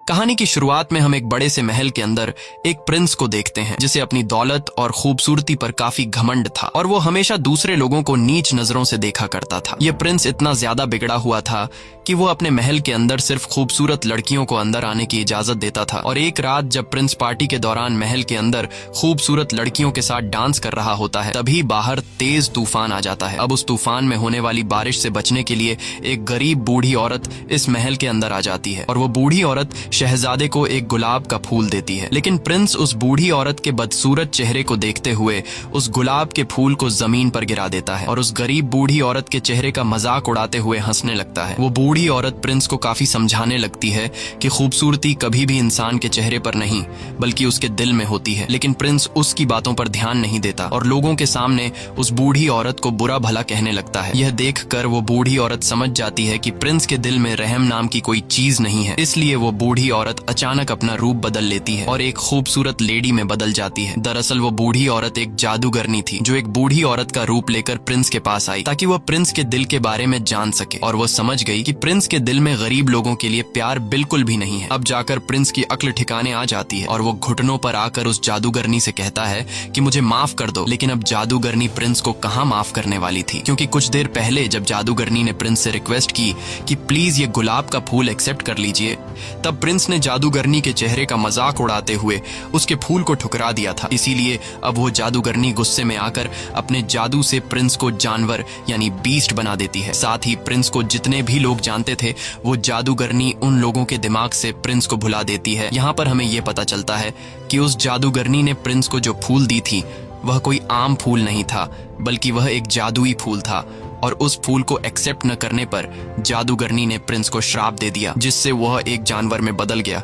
कहानी की शुरुआत में हम एक बड़े से महल के अंदर एक प्रिंस को देखते हैं जिसे अपनी दौलत और खूबसूरती पर काफी घमंड था और वो हमेशा दूसरे लोगों को नीच नजरों से देखा करता था। ये प्रिंस इतना ज्यादा बिगड़ा हुआ था कि वो अपने महल के अंदर सिर्फ खूबसूरत लड़कियों को अंदर आने की इजाजत देता था। और एक रात जब प्रिंस पार्टी के दौरान महल के अंदर खूबसूरत लड़कियों के साथ डांस कर रहा होता है, तभी बाहर तेज तूफान आ जाता है। अब उस तूफान में होने वाली बारिश से बचने के लिए एक गरीब बूढ़ी औरत इस महल के अंदर आ जाती है और वो बूढ़ी औरत शहजादे को एक गुलाब का फूल देती है। लेकिन प्रिंस उस बूढ़ी औरत के बदसूरत चेहरे को देखते हुए उस गुलाब के फूल को जमीन पर गिरा देता है और उस गरीब बूढ़ी औरत के चेहरे का मजाक उड़ाते हुए हंसने लगता है। वो बूढ़ी औरत प्रिंस को काफी समझाने लगती है कि खूबसूरती कभी भी इंसान के चेहरे पर नहीं बल्कि उसके दिल में होती है। लेकिन प्रिंस उसकी बातों पर ध्यान नहीं देता और लोगों के सामने उस बूढ़ी औरत को बुरा भला कहने लगता है। यह देखकर वो बूढ़ी औरत समझ जाती है कि प्रिंस के दिल में रहम नाम की कोई चीज नहीं है, इसलिए वो बूढ़ी औरत अचानक अपना रूप बदल लेती है और एक खूबसूरत लेडी में बदल जाती है। दरअसल वो बूढ़ी औरत एक जादूगरनी थी जो एक बूढ़ी औरत का रूप लेकर प्रिंस के पास आई ताकि वह प्रिंस के दिल के बारे में जान सके। और वो समझ गई कि प्रिंस के दिल में गरीब लोगों के लिए प्यार बिल्कुल भी नहीं है। अब जाकर प्रिंस की अक्ल ठिकाने आ जाती है और वो घुटनों पर आकर उस जादूगरनी से कहता है कि मुझे माफ कर दो। लेकिन अब जादूगरनी प्रिंस को कहाँ माफ करने वाली थी, क्योंकि कुछ देर पहले जब जादूगरनी ने प्रिंस से रिक्वेस्ट की कि प्लीज ये गुलाब का फूल एक्सेप्ट कर लीजिए, तब प्रिंस ने जादूगरनी के चेहरे का मजाक उड़ाते हुए उसके फूल को ठुकरा दिया था। इसीलिए अब वो जादूगरनी गुस्से में आकर अपने जादू से प्रिंस को जानवर यानी बीस्ट बना देती है। साथ ही प्रिंस को जितने भी लोग जानते थे वो जादूगरनी उन लोगों के दिमाग से प्रिंस को भुला देती है। यहाँ पर हमें यह पता चलता है कि उस जादूगरनी ने प्रिंस को जो फूल दी थी वह कोई आम फूल नहीं था बल्कि वह एक जादुई फूल था और उस फूल को एक्सेप्ट न करने पर जादूगरनी ने प्रिंस को श्राप दे दिया जिससे वह एक जानवर में बदल गया।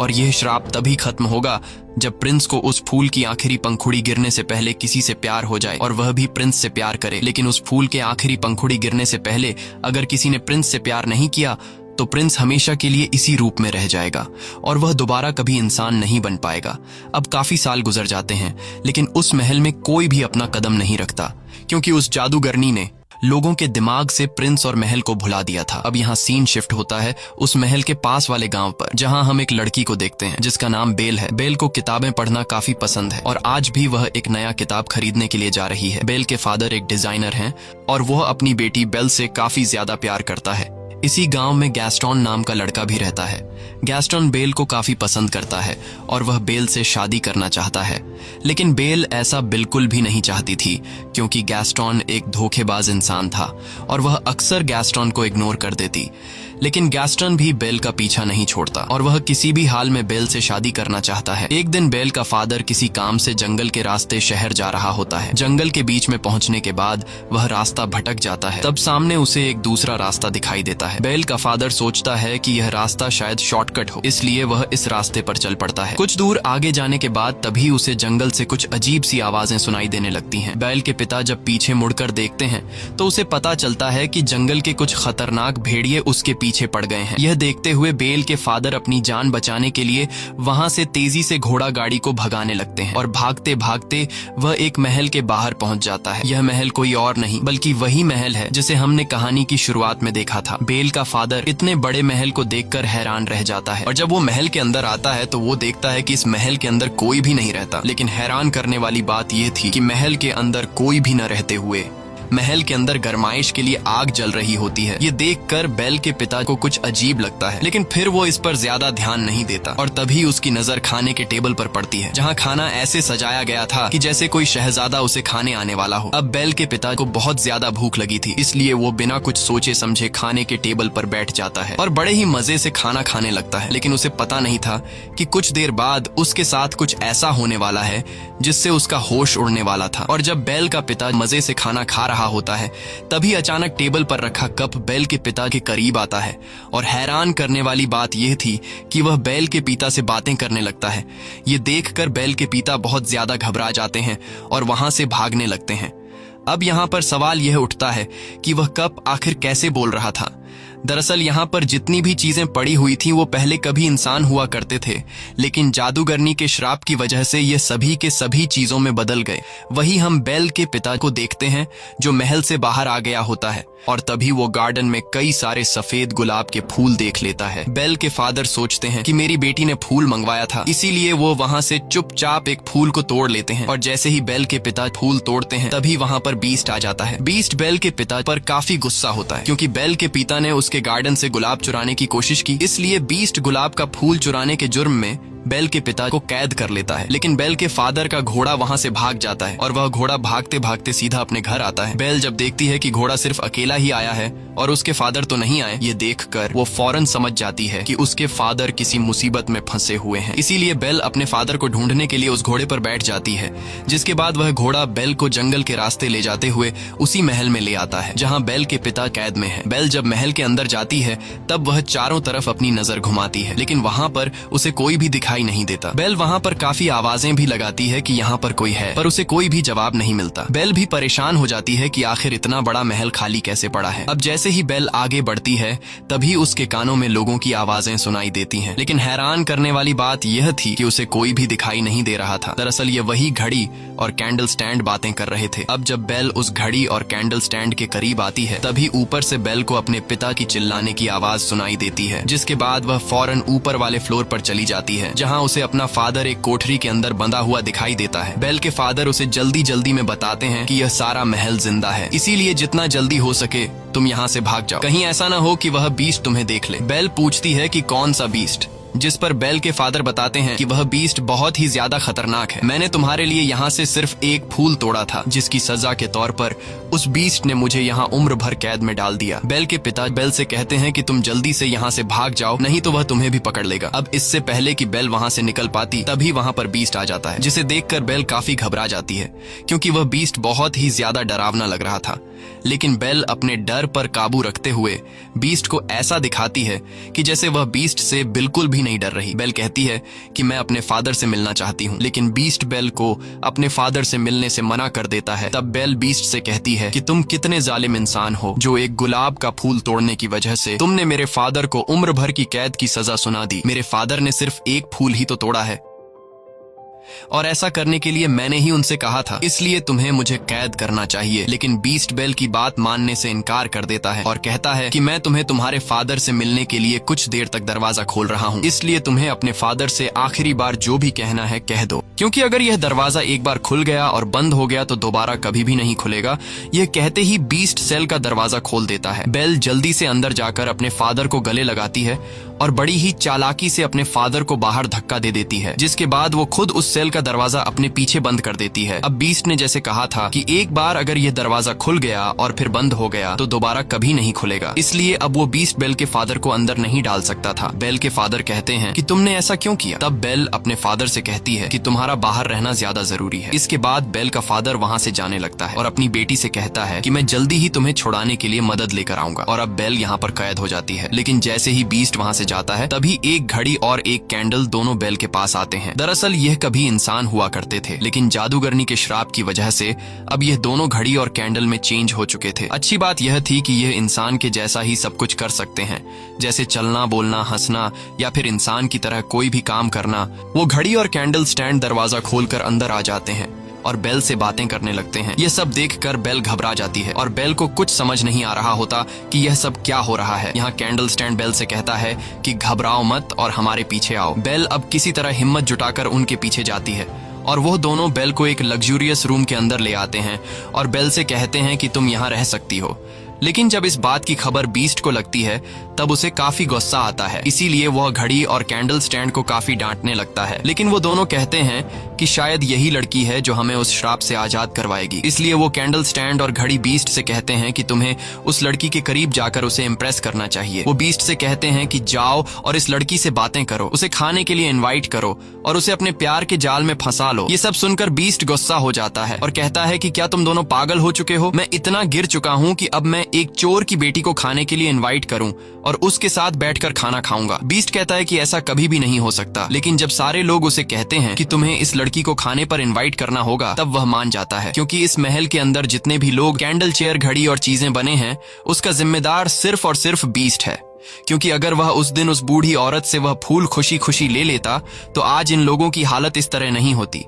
और यह श्राप तभी खत्म होगा जब प्रिंस को उस फूल की आखिरी पंखुड़ी गिरने से पहले किसी से प्यार हो जाए और वह भी प्रिंस से प्यार करे। लेकिन उस फूल के आखिरी पंखुड़ी गिरने से पहले अगर किसी ने प्रिंस से प्यार नहीं किया तो प्रिंस हमेशा के लिए इसी रूप में रह जाएगा और वह दोबारा कभी इंसान नहीं बन पाएगा। अब काफी साल गुजर जाते हैं लेकिन उस महल में कोई भी अपना कदम नहीं रखता क्योंकि उस जादूगरनी ने लोगों के दिमाग से प्रिंस और महल को भुला दिया था। अब यहाँ सीन शिफ्ट होता है उस महल के पास वाले गांव पर जहाँ हम एक लड़की को देखते हैं जिसका नाम बेल है। बेल को किताबें पढ़ना काफी पसंद है और आज भी वह एक नया किताब खरीदने के लिए जा रही है। बेल के फादर एक डिजाइनर हैं और वह अपनी बेटी बेल से काफी ज्यादा प्यार करता है। इसी गांव में गैस्टोन नाम का लड़का भी रहता है। गैस्टोन बेल को काफी पसंद करता है और वह बेल से शादी करना चाहता है, लेकिन बेल ऐसा बिल्कुल भी नहीं चाहती थी क्योंकि गैस्टोन एक धोखेबाज इंसान था और वह अक्सर गैस्टोन को इग्नोर कर देती। लेकिन गैस्टोन भी बेल का पीछा नहीं छोड़ता और वह किसी भी हाल में बेल से शादी करना चाहता है। एक दिन बेल का फादर किसी काम से जंगल के रास्ते शहर जा रहा होता है। जंगल के बीच में पहुंचने के बाद वह रास्ता भटक जाता है। तब सामने उसे एक दूसरा रास्ता दिखाई देता है। बेल का फादर सोचता है कि यह रास्ता शायद शॉर्टकट हो, इसलिए वह इस रास्ते पर चल पड़ता है। कुछ दूर आगे जाने के बाद तभी उसे जंगल से कुछ अजीब सी आवाजें सुनाई देने लगती हैं। बेल के पिता जब पीछे मुड़कर देखते हैं तो उसे पता चलता है कि जंगल के कुछ खतरनाक भेड़िए उसके पीछे पड़ गए हैं। यह देखते हुए बेल के फादर अपनी जान बचाने के लिए वहां से तेजी से घोड़ा गाड़ी को भगाने लगते हैं और भागते भागते वह एक महल के बाहर पहुंच जाता है। यह महल कोई और नहीं बल्कि वही महल है जिसे हमने कहानी की शुरुआत में देखा था। बेल का फादर इतने बड़े महल को देखकर हैरान रह जाता है और जब वो महल के अंदर आता है तो वो देखता है कि इस महल के अंदर कोई भी नहीं रहता। लेकिन हैरान करने वाली बात यह थी कि महल के अंदर कोई भी न रहते हुए महल के अंदर गरमाइश के लिए आग जल रही होती है। ये देखकर बेल के पिता को कुछ अजीब लगता है, लेकिन फिर वो इस पर ज्यादा ध्यान नहीं देता और तभी उसकी नजर खाने के टेबल पर पड़ती है जहाँ खाना ऐसे सजाया गया था कि जैसे कोई शहजादा उसे खाने आने वाला हो। अब बेल के पिता को बहुत ज्यादा भूख लगी थी, इसलिए वो बिना कुछ सोचे समझे खाने के टेबल पर बैठ जाता है और बड़े ही मजे से खाना खाने लगता है। लेकिन उसे पता नहीं था कि कुछ देर बाद उसके साथ कुछ ऐसा होने वाला है जिससे उसका होश उड़ने वाला था। और जब बेल का पिता मजे से खाना खा रहा होता है तभी अचानक टेबल पर रखा कप बेल के पिता के करीब आता है और हैरान करने वाली बात यह थी कि वह बेल के पिता से बातें करने लगता है। ये देखकर बेल के पिता बहुत ज्यादा घबरा जाते हैं और वहां से भागने लगते हैं। अब यहाँ पर सवाल यह उठता है कि वह कप आखिर कैसे बोल रहा था। दरअसल यहाँ पर जितनी भी चीजें पड़ी हुई थी वो पहले कभी इंसान हुआ करते थे, लेकिन जादूगरनी के श्राप की वजह से ये सभी के सभी चीजों में बदल गए। वही हम बेल के पिता को देखते हैं जो महल से बाहर आ गया होता है और तभी वो गार्डन में कई सारे सफेद गुलाब के फूल देख लेता है। बेल के फादर सोचते हैं कि मेरी बेटी ने फूल मंगवाया था, इसीलिए वो वहाँ से चुपचाप एक फूल को तोड़ लेते हैं और जैसे ही बेल के पिता फूल तोड़ते हैं तभी वहाँ पर बीस्ट आ जाता है। बीस्ट बेल के पिता पर काफी गुस्सा होता है क्योंकि बेल के पिता ने उसके गार्डन से गुलाब चुराने की कोशिश की, इसलिए बीस्ट गुलाब का फूल चुराने के जुर्म में बेल के पिता को कैद कर लेता है। लेकिन बेल के फादर का घोड़ा वहाँ से भाग जाता है और वह घोड़ा भागते भागते सीधा अपने घर आता है। बेल जब देखती है कि घोड़ा सिर्फ अकेला ही आया है और उसके फादर तो नहीं आए, ये देखकर वो फौरन समझ जाती है कि उसके फादर किसी मुसीबत में फंसे हुए हैं। इसीलिए बेल अपने फादर को ढूंढने के लिए उस घोड़े पर बैठ जाती है, जिसके बाद वह घोड़ा बेल को जंगल के रास्ते ले जाते हुए उसी महल में ले आता है जहाँ बेल के पिता कैद में है। बेल जब महल के अंदर जाती है तब वह चारों तरफ अपनी नजर घुमाती है, लेकिन वहाँ पर उसे कोई भी दिखाई नहीं देता। बेल वहाँ पर काफी आवाजें भी लगाती है कि यहाँ पर कोई है, पर उसे कोई भी जवाब नहीं मिलता। बेल भी परेशान हो जाती है कि आखिर इतना बड़ा महल खाली कैसे पड़ा है। अब जैसे ही बेल आगे बढ़ती है तभी उसके कानों में लोगों की आवाजें सुनाई देती हैं, लेकिन हैरान करने वाली बात यह थी कि उसे कोई भी दिखाई नहीं दे रहा था। दरअसल ये वही घड़ी और कैंडल स्टैंड बातें कर रहे थे। अब जब बेल उस घड़ी और कैंडल स्टैंड के करीब आती है तभी ऊपर से बेल को अपने पिता की चिल्लाने की आवाज सुनाई देती है, जिसके बाद वह फौरन ऊपर वाले फ्लोर पर चली जाती है जहाँ उसे अपना फादर एक कोठरी के अंदर बंधा हुआ दिखाई देता है। बेल के फादर उसे जल्दी जल्दी में बताते हैं कि यह सारा महल जिंदा है, इसीलिए जितना जल्दी हो सके तुम यहाँ से भाग जाओ, कहीं ऐसा ना हो कि वह बीस्ट तुम्हें देख ले। बेल पूछती है कि कौन सा बीस्ट, जिस पर बेल के फादर बताते हैं कि वह बीस्ट बहुत ही ज्यादा खतरनाक है। मैंने तुम्हारे लिए यहाँ से सिर्फ एक फूल तोड़ा था, जिसकी सजा के तौर पर उस बीस्ट ने मुझे यहाँ उम्र भर कैद में डाल दिया। बेल के पिता बेल से कहते हैं कि तुम जल्दी से यहाँ से भाग जाओ, नहीं तो वह तुम्हें भी पकड़ लेगा। अब इससे पहले कि बेल वहाँ से निकल पाती तभी वहाँ पर बीस्ट आ जाता है, जिसे देखकर बेल काफी घबरा जाती है क्योंकि वह बीस्ट बहुत ही ज्यादा डरावना लग रहा था। लेकिन बेल अपने डर पर काबू रखते हुए बीस्ट को ऐसा दिखाती है कि जैसे वह बीस्ट से बिल्कुल भी नहीं डर रही। बेल कहती है कि मैं अपने फादर से मिलना चाहती हूँ, लेकिन बीस्ट बेल को अपने फादर से मिलने से मना कर देता है। तब बेल बीस्ट से कहती है कि तुम कितने जालिम इंसान हो जो एक गुलाब का फूल तोड़ने की वजह से तुमने मेरे फादर को उम्र भर की कैद की सजा सुना दी। मेरे फादर ने सिर्फ एक फूल ही तो तोड़ा है और ऐसा करने के लिए मैंने ही उनसे कहा था, इसलिए तुम्हें मुझे कैद करना चाहिए। लेकिन बीस्ट बेल की बात मानने से इनकार कर देता है और कहता है कि मैं तुम्हें तुम्हारे फादर से मिलने के लिए कुछ देर तक दरवाजा खोल रहा हूँ, इसलिए तुम्हें अपने फादर से आखिरी बार जो भी कहना है कह दो, क्योंकि अगर यह दरवाजा एक बार खुल गया और बंद हो गया तो दोबारा कभी भी नहीं खुलेगा। यह कहते ही बीस्ट सेल का दरवाजा खोल देता है। बेल जल्दी से अंदर जाकर अपने फादर को गले लगाती है और बड़ी ही चालाकी से अपने फादर को बाहर धक्का दे देती है, जिसके बाद वो खुद उस सेल का दरवाजा अपने पीछे बंद कर देती है। अब बीस्ट ने जैसे कहा था कि एक बार अगर यह दरवाजा खुल गया और फिर बंद हो गया तो दोबारा कभी नहीं खुलेगा, इसलिए अब वो बीस्ट बेल के फादर को अंदर नहीं डाल सकता था। बेल के फादर कहते हैं कि तुमने ऐसा क्यों किया? तब बेल अपने फादर से कहती है कि तुम्हारा बाहर रहना ज्यादा जरूरी है। इसके बाद बेल का फादर वहाँ से जाने लगता है और अपनी बेटी से कहता है कि मैं जल्दी ही तुम्हें छुड़ाने के लिए मदद लेकर आऊंगा। और अब बेल यहाँ पर कैद हो जाती है। लेकिन जैसे ही बीस्ट वहाँ से जाता है तभी एक घड़ी और एक कैंडल दोनों बेल के पास आते हैं। दरअसल यह कभी इंसान हुआ करते थे, लेकिन जादूगरनी के श्राप की वजह से अब यह दोनों घड़ी और कैंडल में चेंज हो चुके थे। अच्छी बात यह थी कि यह इंसान के जैसा ही सब कुछ कर सकते हैं, जैसे चलना, बोलना, हंसना या फिर इंसान की तरह कोई भी काम करना। वो घड़ी और कैंडल स्टैंड दरवाजा खोलकर अंदर आ जाते हैं और बेल से बातें करने लगते हैं। ये सब देखकर बेल घबरा जाती है और बेल को कुछ समझ नहीं आ रहा होता कि यह सब क्या हो रहा है। यहाँ कैंडल स्टैंड बेल से कहता है कि घबराओ मत और हमारे पीछे आओ। बेल अब किसी तरह हिम्मत जुटाकर उनके पीछे जाती है और वो दोनों बेल को एक लग्जूरियस रूम के अंदर ले आते हैं और बेल से कहते हैं कि तुम यहाँ रह सकती हो। लेकिन जब इस बात की खबर बीस्ट को लगती है तब उसे काफी गुस्सा आता है, इसीलिए वह घड़ी और कैंडल स्टैंड को काफी डांटने लगता है। लेकिन वो दोनों कहते हैं कि शायद यही लड़की है जो हमें उस श्राप से आजाद करवाएगी। इसलिए वो कैंडल स्टैंड और घड़ी बीस्ट से कहते हैं कि तुम्हें उस लड़की के करीब जाकर उसे इम्प्रेस करना चाहिए। वो बीस्ट से कहते हैं कि जाओ और इस लड़की से बातें करो, उसे खाने के लिए इन्वाइट करो और उसे अपने प्यार के जाल में फंसा लो। ये सब सुनकर बीस्ट गुस्सा हो जाता है और कहता है कि क्या तुम दोनों पागल हो चुके हो? मैं इतना गिर चुका हूँ कि अब मैं एक चोर की बेटी को खाने के लिए इनवाइट करूं और उसके साथ बैठकर खाना खाऊंगा। बीस्ट कहता है कि ऐसा कभी भी नहीं हो सकता, लेकिन जब सारे लोग उसे कहते हैं कि तुम्हें इस लड़की को खाने पर इनवाइट करना होगा, तब वह मान जाता है, क्योंकि इस महल के अंदर जितने भी लोग कैंडल चेयर, घड़ी और चीजें बने हैं, उसका जिम्मेदार सिर्फ और सिर्फ बीस्ट है। क्योंकि अगर वह उस दिन उस बूढ़ी औरत से वह फूल खुशी खुशी ले लेता तो आज इन लोगों की हालत इस तरह नहीं होती।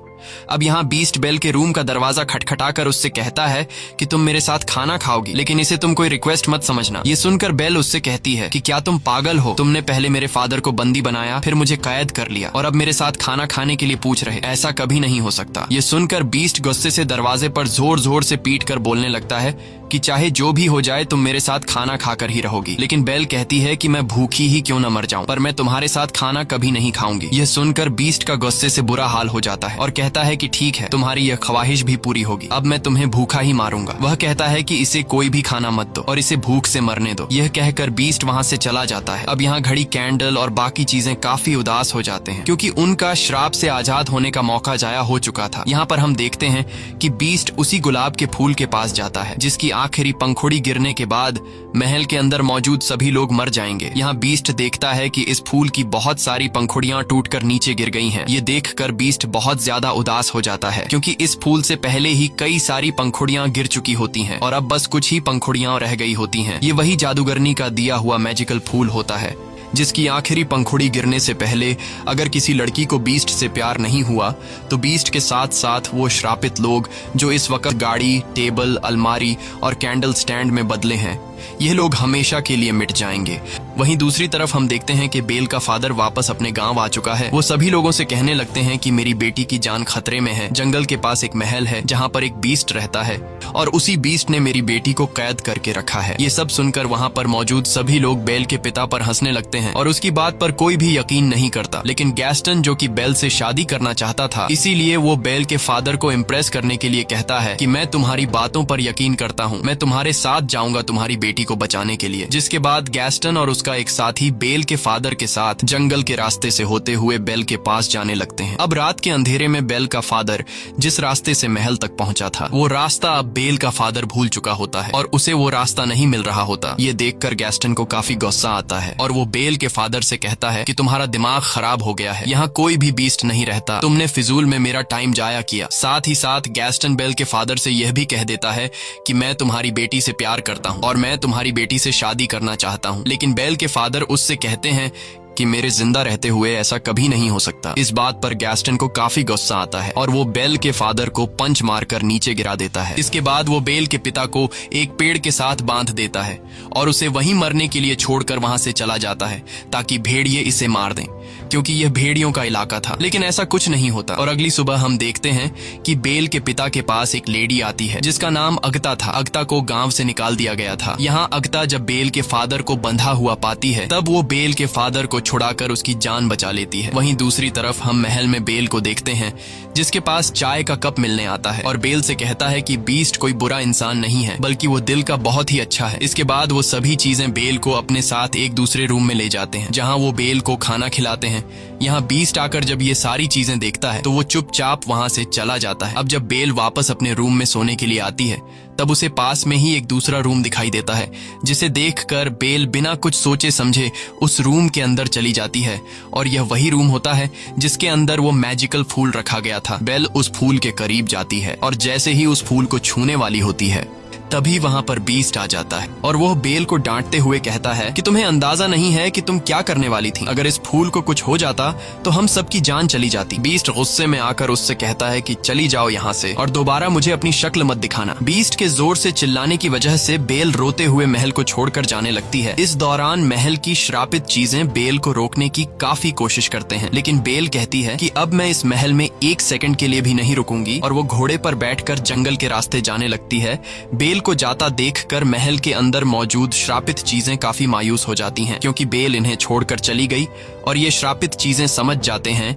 अब यहाँ बीस्ट बेल के रूम का दरवाजा खटखटाकर उससे कहता है कि तुम मेरे साथ खाना खाओगी, लेकिन इसे तुम कोई रिक्वेस्ट मत समझना। ये सुनकर बेल उससे कहती है कि क्या तुम पागल हो? तुमने पहले मेरे फादर को बंदी बनाया, फिर मुझे कैद कर लिया और अब मेरे साथ खाना खाने के लिए पूछ रहे। ऐसा कभी नहीं हो सकता। ये सुनकर बीस्ट गुस्से से दरवाजे पर जोर जोर से पीट कर बोलने लगता है कि चाहे जो भी हो जाए तुम मेरे साथ खाना खाकर ही रहोगी। लेकिन बेल कहती है कि मैं भूखी ही क्यों न मर जाऊं, पर मैं तुम्हारे साथ खाना कभी नहीं खाऊंगी। यह सुनकर बीस्ट का गुस्से से बुरा हाल हो जाता है और कहता है कि ठीक है, तुम्हारी यह ख्वाहिश भी पूरी होगी, अब मैं तुम्हें भूखा ही मारूंगा। वह कहता है कि इसे कोई भी खाना मत दो और इसे भूख से मरने दो। यह कहकर बीस्ट वहाँ से चला जाता है। अब यहाँ घड़ी, कैंडल और बाकी चीजें काफी उदास हो जाते हैं, क्योंकि उनका श्राप से आजाद होने का मौका जाया हो चुका था। यहाँ पर हम देखते हैं कि बीस्ट उसी गुलाब के फूल के पास जाता है जिसकी आखिरी पंखुड़ी गिरने के बाद महल के अंदर मौजूद सभी लोग मर जाएंगे। यहाँ बीस्ट देखता है कि इस फूल की बहुत सारी पंखुड़ियां टूटकर नीचे गिर गई हैं। ये देखकर बीस्ट बहुत ज्यादा उदास हो जाता है, क्योंकि इस फूल से पहले ही कई सारी पंखुड़ियां गिर चुकी होती हैं और अब बस कुछ ही पंखुड़ियां रह गई होती हैं। ये वही जादूगरनी का दिया हुआ मैजिकल फूल होता है जिसकी आखिरी पंखुड़ी गिरने से पहले अगर किसी लड़की को बीस्ट से प्यार नहीं हुआ तो बीस्ट के साथ साथ वो श्रापित लोग जो इस वक्त गाड़ी, टेबल, अलमारी और कैंडल स्टैंड में बदले हैं, यह लोग हमेशा के लिए मिट जाएंगे। वहीं दूसरी तरफ हम देखते हैं कि बेल का फादर वापस अपने गांव आ चुका है। वो सभी लोगों से कहने लगते हैं कि मेरी बेटी की जान खतरे में है। जंगल के पास एक महल है जहां पर एक बीस्ट रहता है और उसी बीस्ट ने मेरी बेटी को कैद करके रखा है। ये सब सुनकर वहां पर मौजूद सभी लोग बेल के पिता पर हंसने लगते हैं और उसकी बात पर कोई भी यकीन नहीं करता। लेकिन गैस्टन, जो कि बेल से शादी करना चाहता था, इसीलिए वो बेल के फादर को इम्प्रेस करने के लिए कहता है कि मैं तुम्हारी बातों पर यकीन करता हूँ, मैं तुम्हारे साथ जाऊंगा तुम्हारी बेटी को बचाने के लिए। जिसके बाद गैस्टन और उसका एक साथी बेल के फादर के साथ जंगल के रास्ते से होते हुए बेल के पास जाने लगते हैं। अब रात के अंधेरे में बेल का फादर जिस रास्ते से महल तक पहुंचा था, वो रास्ता अब बेल का फादर भूल चुका होता है और उसे वो रास्ता नहीं मिल रहा होता। ये देखकर गैस्टन को काफी गुस्सा आता है और वो बेल के फादर से कहता है कि तुम्हारा दिमाग खराब हो गया है, यहाँ कोई भी बीस्ट नहीं रहता, तुमने फिजूल में मेरा टाइम जाया किया। साथ ही साथ गैस्टन बेल के फादर से यह भी कह देता है कि मैं तुम्हारी बेटी से प्यार करता हूँ और मैं तुम्हारी बेटी से शादी करना चाहता हूँ। लेकिन बेल के फादर उससे कहते हैं कि मेरे जिंदा रहते हुए ऐसा कभी नहीं हो सकता। इस बात पर गैस्टन को काफी गुस्सा आता है और वो बेल के फादर को पंच मारकर नीचे गिरा देता है। इसके बाद वो बेल के पिता को एक पेड़ के साथ बांध देता है और उसे वहीं मरने के लिए छोड़कर वहां से चला जाता है ताकि भेड़िए इसे मार दें, क्योंकि यह भेड़ियों का इलाका था। लेकिन ऐसा कुछ नहीं होता और अगली सुबह हम देखते हैं कि बेल के पिता के पास एक लेडी आती है जिसका नाम अगता था। अगता को गांव से निकाल दिया गया था। यहाँ अगता जब बेल के फादर को बंधा हुआ पाती है तब वो बेल के फादर को छुड़ाकर उसकी जान बचा लेती है। वहीं दूसरी तरफ हम महल में बेल को देखते हैं जिसके पास चाय का कप मिलने आता है और बेल से कहता है कि बीस्ट कोई बुरा इंसान नहीं है, बल्कि वो दिल का बहुत ही अच्छा है। इसके बाद वो सभी चीजें बेल को अपने साथ एक दूसरे रूम में ले जाते हैं जहाँ वो बेल को खाना खिलाते हैं। यहाँ बीस्ट आकर जब ये सारी चीजें देखता है तो वो चुपचाप वहाँ से चला जाता है। अब जब बेल वापस अपने रूम में सोने के लिए आती है तब उसे पास में ही एक दूसरा रूम दिखाई देता है, जिसे देखकर बेल बिना कुछ सोचे समझे उस रूम के अंदर चली जाती है और यह वही रूम होता है जिसके अंदर वो मैजिकल फूल रखा गया था। बेल उस फूल के करीब जाती है और जैसे ही उस फूल को छूने वाली होती है तभी वहां पर बीस्ट आ जाता है और वो बेल को डांटते हुए कहता है कि तुम्हें अंदाजा नहीं है कि तुम क्या करने वाली थी। अगर इस फूल को कुछ हो जाता तो हम सबकी जान चली जाती। बीस्ट गुस्से में आकर उससे कहता है कि चली जाओ यहाँ से और दोबारा मुझे अपनी शक्ल मत दिखाना। बीस्ट के जोर से चिल्लाने की वजह से बेल रोते हुए महल को छोड़कर जाने लगती है। इस दौरान महल की श्रापित चीजें बेल को रोकने की काफी कोशिश करते हैं, लेकिन बेल कहती है कि अब मैं इस महल में एक सेकंड के लिए भी नहीं रुकूंगी और वो घोड़े पर बैठकर जंगल के रास्ते जाने लगती है। बेल को जाता देखकर महल के अंदर मौजूद श्रापित चीजें काफी मायूस हो जाती हैं, क्योंकि बेल इन्हें छोड़कर चली गई और ये श्रापित चीजें समझ जाते हैं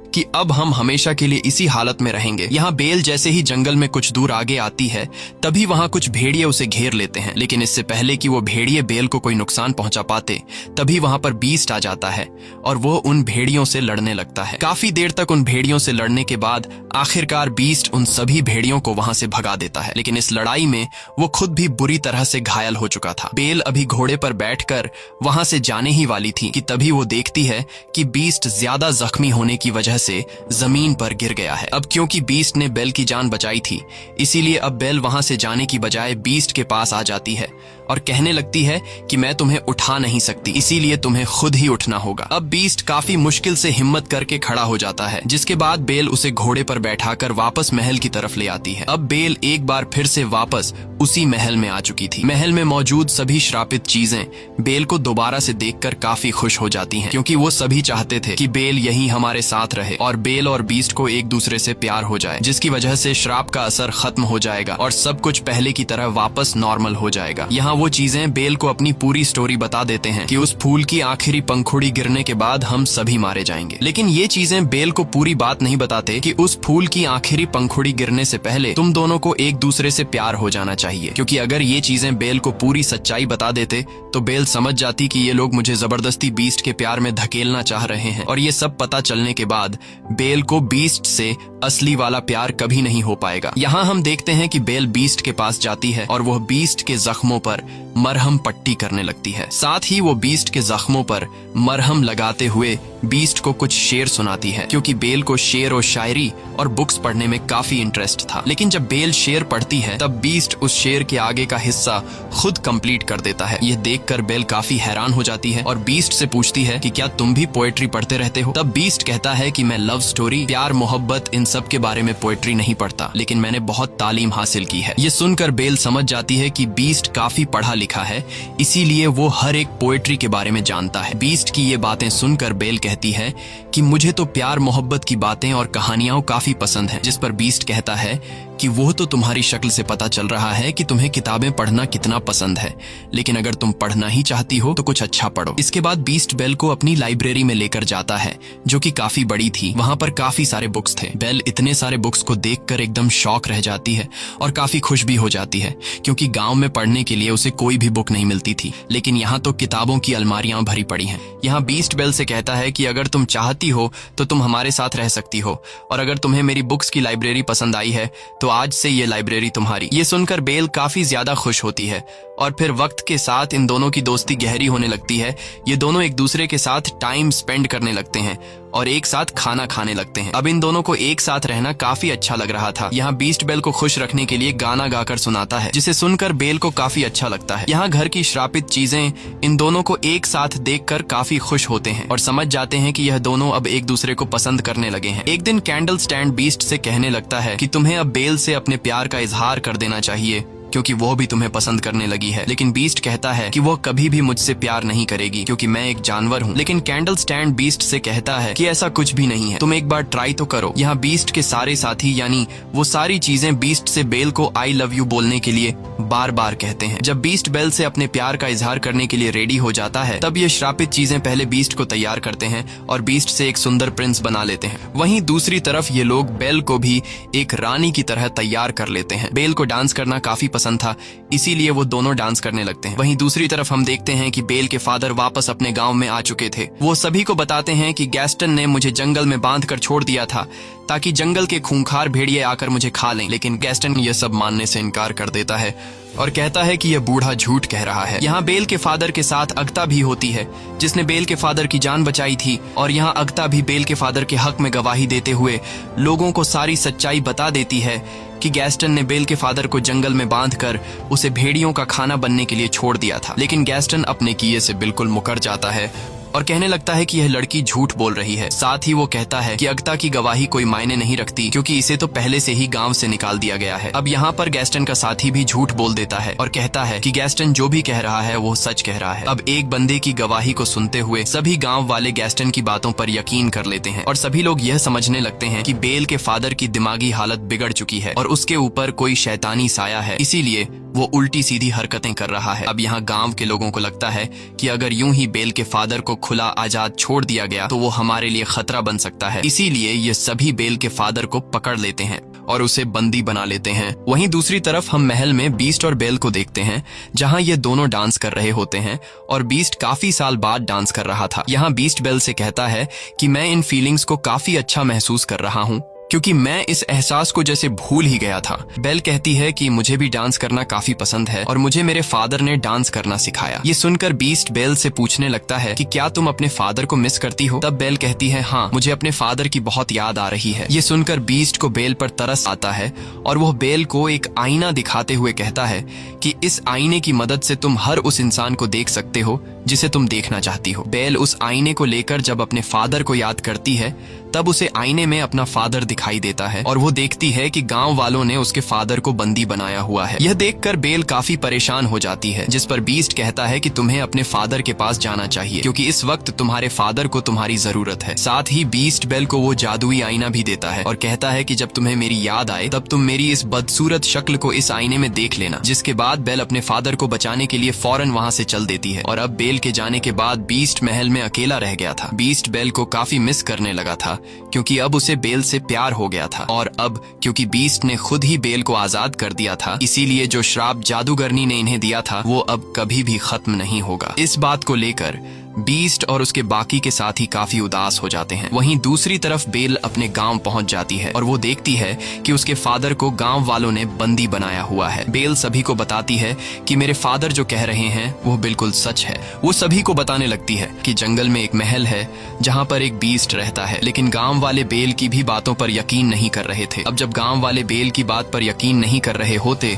कि अब हम हमेशा के लिए इसी हालत में रहेंगे। यहाँ बेल जैसे ही जंगल में कुछ दूर आगे आती है तभी वहाँ कुछ भेड़िए उसे घेर लेते हैं, लेकिन इससे पहले कि वो भेड़िए बेल को कोई नुकसान पहुंचा पाते तभी वहाँ पर बीस्ट आ जाता है और वो उन भेड़ियों से लड़ने लगता है। काफी देर तक उन भेड़ियों से लड़ने के बाद आखिरकार बीस्ट उन सभी भेड़ियों को वहाँ से भगा देता है, लेकिन इस लड़ाई में वो खुद भी बुरी तरह से घायल हो चुका था। बेल अभी घोड़े पर बैठकर वहां से जाने ही वाली थी कि तभी वो देखती है कि बीस्ट ज्यादा जख्मी होने की वजह से जमीन पर गिर गया है। अब क्योंकि बीस्ट ने बेल की जान बचाई थी, इसीलिए अब बेल वहां से जाने की बजाय बीस्ट के पास आ जाती है और कहने लगती है कि मैं तुम्हें उठा नहीं सकती, इसीलिए तुम्हें खुद ही उठना होगा। अब बीस्ट काफी मुश्किल से हिम्मत करके खड़ा हो जाता है, जिसके बाद बेल उसे घोड़े पर बैठाकर वापस महल की तरफ ले आती है। अब बेल एक बार फिर से वापस उसी महल में आ चुकी थी। महल में मौजूद सभी श्रापित चीजें बेल को दोबारा से देखकर काफी खुश हो जाती हैं, क्योंकि वो सभी चाहते थे कि बेल यहीं हमारे साथ रहे और बेल और बीस्ट को एक दूसरे से प्यार हो जाए, जिसकी वजह से श्राप का असर खत्म हो जाएगा और सब कुछ पहले की तरह वापस नॉर्मल हो जाएगा। यहाँ वो चीजें बेल को अपनी पूरी स्टोरी बता देते हैं कि उस फूल की आखिरी पंखुड़ी गिरने के बाद हम सभी मारे जाएंगे, लेकिन ये चीजें बेल को पूरी बात नहीं बताते कि उस फूल की आखिरी पंखुड़ी गिरने से पहले तुम दोनों को एक दूसरे से प्यार हो जाना चाहिए, क्योंकि अगर ये चीजें बेल को पूरी सच्चाई बता देते तो बेल समझ जाती कि ये लोग मुझे जबरदस्ती बीस्ट के प्यार में धकेलना चाह रहे हैं, और ये सब पता चलने के बाद बेल को बीस्ट से असली वाला प्यार कभी नहीं हो पाएगा। यहाँ हम देखते हैं कि बेल बीस्ट के पास जाती है और वह बीस्ट के जख्मों पर मरहम पट्टी करने लगती है। साथ ही वो बीस्ट के जख्मों पर मरहम लगाते हुए बीस्ट को कुछ शेर सुनाती है, क्योंकि बेल को शेर और शायरी और बुक्स पढ़ने में काफी इंटरेस्ट था। लेकिन जब बेल शेर पढ़ती है तब बीस्ट उस शेर के आगे का हिस्सा खुद कंप्लीट कर देता है। यह देखकर बेल काफी हैरान हो जाती है और बीस्ट से पूछती है कि क्या तुम भी पोएट्री पढ़ते रहते हो? तब बीस्ट कहता है कि मैं लव स्टोरी, प्यार, मोहब्बत, इन सब के बारे में पोएट्री नहीं पढ़ता, लेकिन मैंने बहुत तालीम हासिल की है। ये सुनकर बेल समझ जाती है कि बीस्ट काफी पढ़ा लिखा है, इसीलिए वो हर एक पोएट्री के बारे में जानता है। बीस्ट की ये बातें सुनकर बेल कहती है कि मुझे तो प्यार मोहब्बत की बातें और कहानियां काफी पसंद हैं, जिस पर बीस्ट कहता है कि वो तो तुम्हारी शक्ल से पता चल रहा है कि तुम्हें किताबें पढ़ना कितना पसंद है, लेकिन अगर तुम पढ़ना ही चाहती हो तो कुछ अच्छा पढ़ो। इसके बाद बीस्ट बेल को अपनी लाइब्रेरी में लेकर जाता है, जो कि काफी बड़ी थी। वहां पर काफी सारे बुक्स थे। बेल इतने सारे बुक्स को देखकर एकदम शॉक रह जाती है और काफी खुश भी हो जाती है, क्योंकि गांव में पढ़ने के लिए उसे कोई भी बुक नहीं मिलती थी, लेकिन यहाँ तो किताबों की अलमारियां भरी पड़ी हैं। यहाँ बीस्ट बेल से कहता है कि अगर तुम चाहती हो तो तुम हमारे साथ रह सकती हो, और अगर तुम्हें मेरी बुक्स की लाइब्रेरी पसंद आई है तो आज से ये लाइब्रेरी तुम्हारी। ये सुनकर बेल काफी ज्यादा खुश होती है और फिर वक्त के साथ इन दोनों की दोस्ती गहरी होने लगती है। ये दोनों एक दूसरे के साथ टाइम स्पेंड करने लगते हैं और एक साथ खाना खाने लगते हैं। अब इन दोनों को एक साथ रहना काफी अच्छा लग रहा था। यहाँ बीस्ट बेल को खुश रखने के लिए गाना गाकर सुनाता है, जिसे सुनकर बेल को काफी अच्छा लगता है। यहाँ घर की श्रापित चीजें इन दोनों को एक साथ देखकर काफी खुश होते हैं और समझ जाते हैं कि यह दोनों अब एक दूसरे को पसंद करने लगे हैं। एक दिन कैंडल स्टैंड बीस्ट से कहने लगता है कि तुम्हें अब बेल से अपने प्यार का इजहार कर देना चाहिए, क्योंकि वो भी तुम्हें पसंद करने लगी है। लेकिन बीस्ट कहता है कि वो कभी भी मुझसे प्यार नहीं करेगी, क्योंकि मैं एक जानवर हूँ। लेकिन कैंडल स्टैंड बीस्ट से कहता है कि ऐसा कुछ भी नहीं है, तुम एक बार ट्राई तो करो। यहाँ बीस्ट के सारे साथी यानी वो सारी चीजें बीस्ट से बेल को आई लव यू बोलने के लिए बार बार कहते हैं। जब बीस्ट बेल से अपने प्यार का इजहार करने के लिए रेडी हो जाता है तब ये श्रापित चीजें पहले बीस्ट को तैयार करते हैं और बीस्ट से एक सुंदर प्रिंस बना लेते हैं। वहीं दूसरी तरफ ये लोग बेल को भी एक रानी की तरह तैयार कर लेते हैं। बेल को डांस करना काफी पसंद था, इसीलिए वो दोनों डांस करने लगते हैं। वहीं दूसरी तरफ हम देखते हैं कि बेल के फादर वापस अपने गांव में आ चुके थे। वो सभी को बताते हैं कि गैस्टन ने मुझे जंगल में बांधकर छोड़ दिया था ताकि जंगल के खूंखार भेड़िए आकर मुझे खा लें, लेकिन गैस्टन यह सब मानने से इनकार कर देता है और कहता है कि यह बूढ़ा झूठ कह रहा है। यहाँ बेल के फादर के साथ अगता भी होती है, जिसने बेल के फादर की जान बचाई थी, और यहाँ अगता भी बेल के फादर के हक में गवाही देते हुए लोगों को सारी सच्चाई बता देती है कि गैस्टन ने बेल के फादर को जंगल में बांधकर उसे भेड़ियों का खाना बनने के लिए छोड़ दिया था। लेकिन गैस्टन अपने किए से बिल्कुल मुकर जाता है और कहने लगता है कि यह लड़की झूठ बोल रही है। साथ ही वो कहता है कि अगता की गवाही कोई मायने नहीं रखती, क्योंकि इसे तो पहले से ही गांव से निकाल दिया गया है। अब यहाँ पर गैस्टन का साथी भी झूठ बोल देता है और कहता है कि गैस्टन जो भी कह रहा है वो सच कह रहा है। अब एक बंदे की गवाही को सुनते हुए सभी गाँव वाले गैस्टन की बातों पर यकीन कर लेते हैं और सभी लोग यह समझने लगते हैं कि बेल के फादर की दिमागी हालत बिगड़ चुकी है और उसके ऊपर कोई शैतानी साया है, इसीलिए वो उल्टी सीधी हरकतें कर रहा है। अब यहाँ गांव के लोगों को लगता है कि अगर यूं ही बेल के फादर को खुला आजाद छोड़ दिया गया तो वो हमारे लिए खतरा बन सकता है। इसीलिए ये सभी बेल के फादर को पकड़ लेते हैं और उसे बंदी बना लेते हैं। वहीं दूसरी तरफ हम महल में बीस्ट और बेल को देखते हैं, जहां ये दोनों डांस कर रहे होते हैं और बीस्ट काफी साल बाद डांस कर रहा था। यहाँ बीस्ट बेल से कहता है कि मैं इन फीलिंग्स को काफी अच्छा महसूस कर रहा हूँ, क्योंकि मैं इस एहसास को जैसे भूल ही गया था। बेल कहती है कि मुझे भी डांस करना काफी पसंद है और मुझे मेरे फादर ने डांस करना सिखाया। ये सुनकर बीस्ट बेल से पूछने लगता है कि क्या तुम अपने फादर को मिस करती हो? तब बेल कहती है, हाँ, मुझे अपने फादर की बहुत याद आ रही है। ये सुनकर बीस्ट को बेल पर तरस आता है और वह बेल को एक आईना दिखाते हुए कहता है कि इस आईने की मदद से तुम हर उस इंसान को देख सकते हो जिसे तुम देखना चाहती हो। बेल उस आईने को लेकर जब अपने फादर को याद करती है तब उसे आईने में अपना फादर दिखाई देता है और वो देखती है कि गांव वालों ने उसके फादर को बंदी बनाया हुआ है। यह देखकर बेल काफी परेशान हो जाती है, जिस पर बीस्ट कहता है कि तुम्हें अपने फादर के पास जाना चाहिए क्योंकि इस वक्त तुम्हारे फादर को तुम्हारी जरूरत है। साथ ही बीस्ट बेल को वो जादुई आईना भी देता है और कहता है कि जब तुम्हें मेरी याद आए तब तुम मेरी इस बदसूरत शक्ल को इस आईने में देख लेना। जिसके बाद बेल अपने फादर को बचाने के लिए फौरन वहाँ से चल देती है। और अब बेल के जाने के बाद बीस्ट महल में अकेला रह गया था। बीस्ट बेल को काफी मिस करने लगा था क्योंकि अब उसे बेल से प्यार हो गया था और अब क्योंकि बीस्ट ने खुद ही बेल को आजाद कर दिया था, इसीलिए जो श्राप जादूगरनी ने इन्हें दिया था वो अब कभी भी खत्म नहीं होगा। इस बात को लेकर बीस्ट और उसके बाकी के साथी काफी उदास हो जाते हैं। वहीं दूसरी तरफ बेल अपने गांव पहुंच जाती है और वो देखती है कि उसके फादर को गांव वालों ने बंदी बनाया हुआ है। बेल सभी को बताती है कि मेरे फादर जो कह रहे हैं वो बिल्कुल सच है। वो सभी को बताने लगती है कि जंगल में एक महल है जहां पर एक बीस्ट रहता है, लेकिन गांव वाले बेल की भी बातों पर यकीन नहीं कर रहे थे। अब जब गांव वाले बेल की बात पर यकीन नहीं कर रहे होते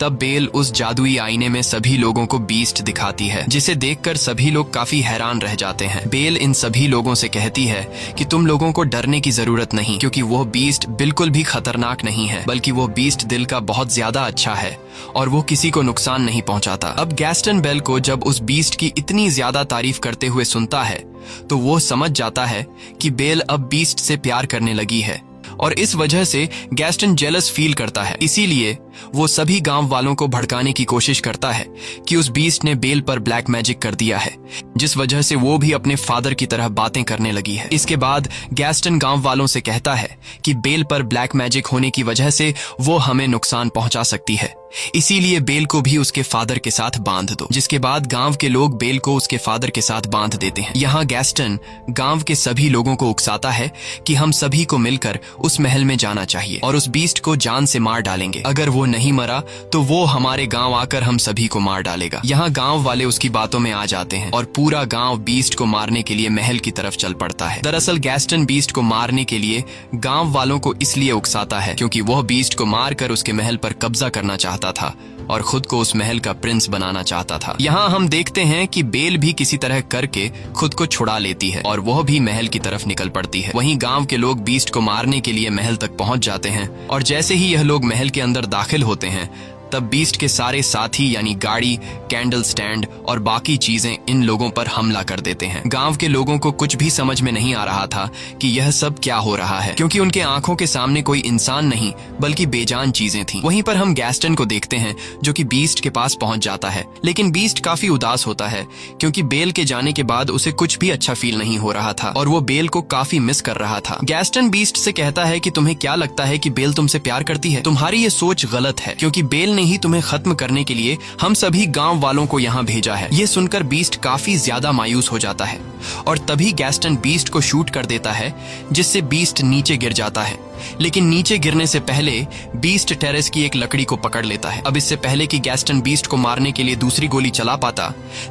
तब बेल उस जादुई आईने में सभी लोगों को बीस्ट दिखाती है, जिसे देखकर सभी लोग काफी हैरान रह जाते हैं। बेल इन सभी लोगों से कहती है कि तुम लोगों को डरने की जरूरत नहीं, क्योंकि वो बीस्ट बिल्कुल भी खतरनाक नहीं है, बल्कि वो बीस्ट दिल का बहुत ज्यादा अच्छा है और वो किसी को नुकसान नहीं पहुंचाता। अब गैस्टन बेल को जब उस बीस्ट की इतनी ज्यादा तारीफ करते हुए सुनता है तो वो समझ जाता है कि बेल अब बीस्ट से प्यार करने लगी है और इस वजह से गैस्टन जेलस फील करता है। इसीलिए वो सभी गांव वालों को भड़काने की कोशिश करता है कि उस बीस्ट ने बेल पर ब्लैक मैजिक कर दिया है, जिस वजह से वो भी अपने फादर की तरह बातें करने लगी है। इसके बाद गैस्टन गांव वालों से कहता है कि बेल पर ब्लैक मैजिक होने की वजह से वो हमें नुकसान पहुंचा सकती है, इसीलिए बेल को भी उसके फादर के साथ बांध दो। जिसके बाद गांव के लोग बेल को उसके फादर के साथ बांध देते हैं। यहाँ गैस्टन गांव के सभी लोगों को उकसाता है कि हम सभी को मिलकर उस महल में जाना चाहिए और उस बीस्ट को जान से मार डालेंगे। अगर वो नहीं मरा तो वो हमारे गांव आकर हम सभी को मार डालेगा। यहाँ गांव वाले उसकी बातों में आ जाते हैं और पूरा गांव बीस्ट को मारने के लिए महल की तरफ चल पड़ता है। दरअसल गैस्टन बीस्ट को मारने के लिए गांव वालों को इसलिए उकसाता है क्योंकि वह बीस्ट को मारकर उसके महल पर कब्जा करना चाहता था और खुद को उस महल का प्रिंस बनाना चाहता था। यहाँ हम देखते हैं कि बेल भी किसी तरह करके खुद को छुड़ा लेती है और वह भी महल की तरफ निकल पड़ती है। वहीं गांव के लोग बीस्ट को मारने के लिए महल तक पहुंच जाते हैं और जैसे ही यह लोग महल के अंदर दाखिल होते हैं तब बीस्ट के सारे साथी यानी गाड़ी, कैंडल स्टैंड और बाकी चीजें इन लोगों पर हमला कर देते हैं। गांव के लोगों को कुछ भी समझ में नहीं आ रहा था कि यह सब क्या हो रहा है, क्योंकि उनके आंखों के सामने कोई इंसान नहीं बल्कि बेजान चीजें थीं। वहीं पर हम गैस्टन को देखते हैं जो कि बीस्ट के पास पहुंच जाता है, लेकिन बीस्ट काफी उदास होता है क्योंकि बेल के जाने के बाद उसे कुछ भी अच्छा फील नहीं हो रहा था और वो बेल को काफी मिस कर रहा था। गैस्टन बीस्ट से कहता है कि तुम्हें क्या लगता है कि बेल तुमसे प्यार करती है? तुम्हारी ये सोच गलत है, क्योंकि बेल ने ही तुम्हें खत्म करने के लिए हम सभी गांव वालों को यहाँ भेजा है। ये सुनकर बीस्ट काफी ज्यादा मायूस हो जाता है और तभी गैस्टन बीस्ट को शूट कर देता है, जिससे बीस्ट नीचे गिर जाता है। लेकिन नीचे गिरने से पहले बीस्ट टेरेस की एक लकड़ी को पकड़ लेता है। अब इससे पहले कि गैस्टन बीस्ट को मारने के लिए दूसरी गोली चला पाता,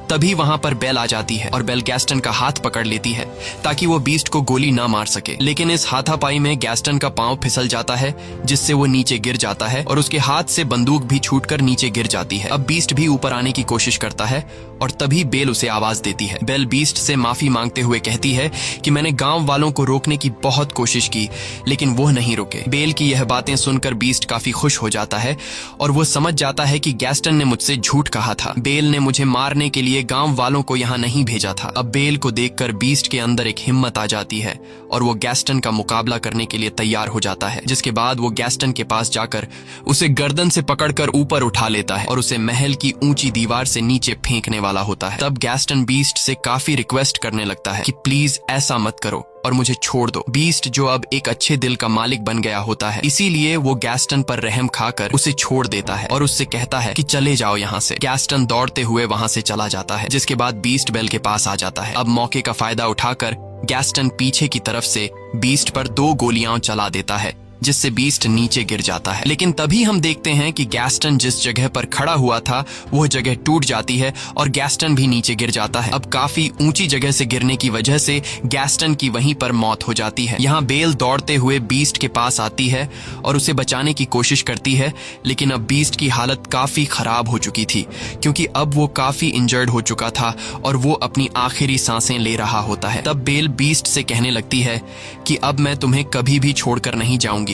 तभी वहां पर बेल आ जाती है और बेल गैस्टन का हाथ पकड़ लेती है ताकि वो बीस्ट को गोली ना मार सके। लेकिन इस हाथापाई में गैस्टन का पांव फिसल जाता है, जिससे वो नीचे गिर जाता है और उसके हाथ से बंदूक भी छूटकर नीचे गिर जाती है। अब बीस्ट भी ऊपर आने की कोशिश करता है और तभी बेल उसे आवाज देती है। बेल बीस्ट से माफी मांगते हुए कहती है कि मैंने गांव वालों को रोकने की बहुत कोशिश की, लेकिन वो नहीं रुके। बेल की यह बातें सुनकर बीस्ट काफी खुश हो जाता है और वो समझ जाता है कि गैस्टन ने मुझसे झूठ कहा था। बेल ने मुझे मारने के लिए गांव वालों को यहाँ नहीं भेजा था। अब बेल को देखकर बीस्ट के अंदर एक हिम्मत आ जाती है और वो गैस्टन का मुकाबला करने के लिए तैयार हो जाता है, जिसके बाद वो गैस्टन के पास जाकर उसे गर्दन से पकड़कर ऊपर उठा लेता है और उसे महल की ऊंची दीवार से नीचे फेंकने वाला होता है। तब गैस्टन बीस्ट से काफी रिक्वेस्ट करने लगता है कि प्लीज ऐसा मत करो और मुझे छोड़ दो। बीस्ट जो अब एक अच्छे दिल का मालिक बन गया होता है, इसीलिए वो गैस्टन पर रहम खाकर उसे छोड़ देता है और उससे कहता है कि चले जाओ यहाँ से। गैस्टन दौड़ते हुए वहाँ से चला जाता है, जिसके बाद बीस्ट बेल के पास आ जाता है। अब मौके का फायदा उठाकर गैस्टन पीछे की तरफ से बीस्ट पर 2 गोलियां चला देता है, जिससे बीस्ट नीचे गिर जाता है। लेकिन तभी हम देखते हैं कि गैस्टन जिस जगह पर खड़ा हुआ था वह जगह टूट जाती है और गैस्टन भी नीचे गिर जाता है। अब काफी ऊंची जगह से गिरने की वजह से गैस्टन की वहीं पर मौत हो जाती है। यहाँ बेल दौड़ते हुए बीस्ट के पास आती है और उसे बचाने की कोशिश करती है, लेकिन अब बीस्ट की हालत काफी खराब हो चुकी थी, क्योंकि अब वो काफी इंजर्ड हो चुका था और वो अपनी आखिरी सांसें ले रहा होता है। तब बेल बीस्ट से कहने लगती है कि अब मैं तुम्हें कभी भी छोड़कर नहीं जाऊंगी।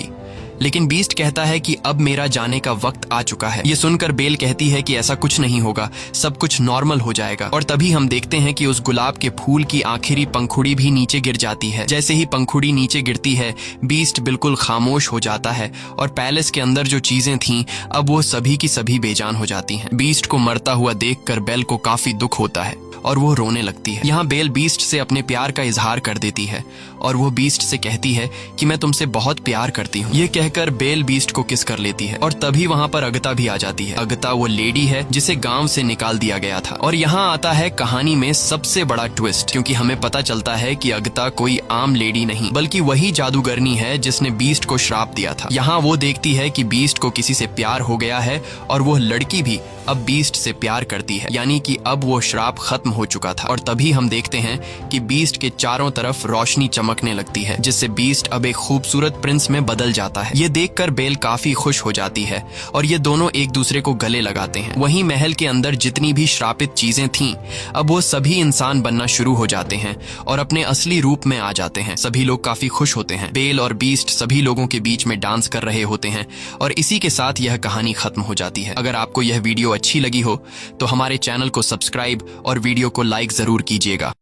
लेकिन बीस्ट कहता है कि अब मेरा जाने का वक्त आ चुका है। ये सुनकर बेल कहती है कि ऐसा कुछ नहीं होगा, सब कुछ नॉर्मल हो जाएगा। और तभी हम देखते हैं कि उस गुलाब के फूल की आखिरी पंखुड़ी भी नीचे गिर जाती है। जैसे ही पंखुड़ी नीचे गिरती है, बीस्ट बिल्कुल खामोश हो जाता है और पैलेस के अंदर जो चीजें थीं अब वो सभी की सभी बेजान हो जाती हैं। बीस्ट को मरता हुआ देखकर बेल को काफी दुख होता है और वो रोने लगती है। यहाँ बेल बीस्ट से अपने प्यार का इजहार कर देती है और वो बीस्ट से कहती है कि मैं तुमसे बहुत प्यार करती हूँ। ये कहकर बेल बीस्ट को किस कर लेती है और तभी वहाँ पर अगता भी आ जाती है। अगता वो लेडी है जिसे गांव से निकाल दिया गया था। और यहाँ आता है कहानी में सबसे बड़ा ट्विस्ट, क्योंकि हमें पता चलता है कि अगता कोई आम लेडी नहीं बल्कि वही जादूगरनी है जिसने बीस्ट को श्राप दिया था। यहाँ वो देखती है कि बीस्ट को किसी से प्यार हो गया है और वो लड़की भी अब बीस्ट से प्यार करती है, यानी कि अब वो श्राप खत्म हो चुका था। और तभी हम देखते हैं कि बीस्ट के चारों तरफ रोशनी चमकने लगती है, जिससे बीस्ट अब एक खूबसूरत प्रिंस में बदल जाता है। ये देखकर बेल काफी खुश हो जाती है और ये दोनों एक दूसरे को गले लगाते हैं। वहीं महल के अंदर जितनी भी श्रापित चीजें थीं अब वो सभी इंसान बनना शुरू हो जाते हैं और अपने असली रूप में आ जाते हैं। सभी लोग काफी खुश होते हैं। बेल और बीस्ट सभी लोगों के बीच में डांस कर रहे होते हैं और इसी के साथ यह कहानी खत्म हो जाती है। अगर आपको यह वीडियो अच्छी लगी हो तो हमारे चैनल को सब्सक्राइब और वीडियो को लाइक जरूर कीजिएगा।